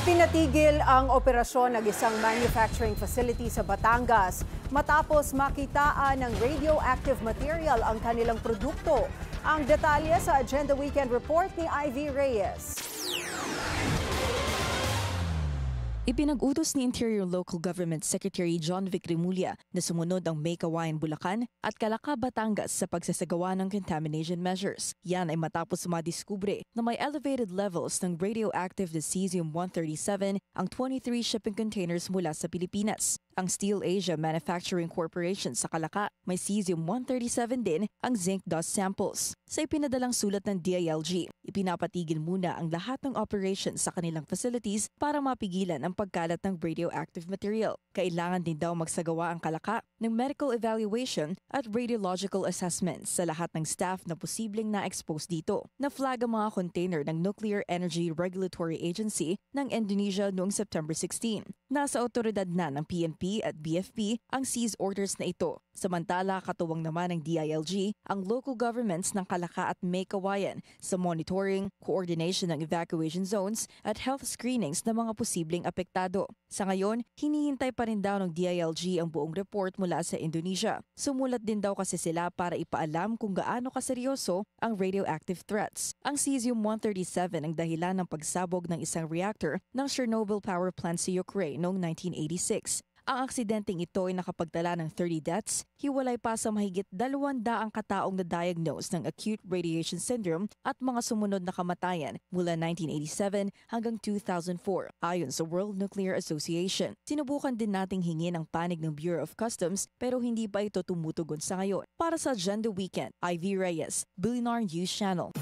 Pinatigil ang operasyon ng isang manufacturing facility sa Batangas matapos makitaan ng radioactive material ang kanilang produkto. Ang detalye sa Agenda Weekend Report ni Ivy Reyes. Ipinag-utos ni Interior Local Government Secretary John Vic Remulla na sumunod ang May Kawayan, Bulacan at Calaca, Batangas sa pagsasagawa ng contamination measures. Yan ay matapos madiskubre na may elevated levels ng radioactive na cesium-137 ang 23 shipping containers mula sa Pilipinas. Ang Steel Asia Manufacturing Corporation sa Calaca, may cesium-137 din ang zinc dust samples. Sa ipinadalang sulat ng DILG, ipinapatigil muna ang lahat ng operations sa kanilang facilities para mapigilan ang pagkalat ng radioactive material. Kailangan din daw magsagawa ang Calaca ng medical evaluation at radiological assessments sa lahat ng staff na posibleng na-expose dito. Na-flag ang mga container ng Nuclear Energy Regulatory Agency ng Indonesia noong September 16. Nasa otoridad na ng PNP at BFP ang seize orders na ito. Samantala, katuwang naman ng DILG ang local governments ng Calaca at May Kawayan sa monitoring, coordination ng evacuation zones at health screenings ng mga posibleng apektado. Sa ngayon, hinihintay pa rin daw ng DILG ang buong report mula sa Indonesia. Sumulat din daw kasi sila para ipaalam kung gaano kaseryoso ang radioactive threats. Ang cesium-137 ang dahilan ng pagsabog ng isang reactor ng Chernobyl power plant sa Ukraine noong 1986. Ang aksidenteng ito ay nakapagtala ng 30 deaths, hiwalay pa sa mahigit 200 kataong na-diagnose ng acute radiation syndrome at mga sumunod na kamatayan mula 1987 hanggang 2004 ayon sa World Nuclear Association. Sinubukan din nating hingin ang panig ng Bureau of Customs pero hindi pa ito tumutugon sa ngayon. Para sa Agenda Weekend, Ivy Reyes, Billionaire News Channel.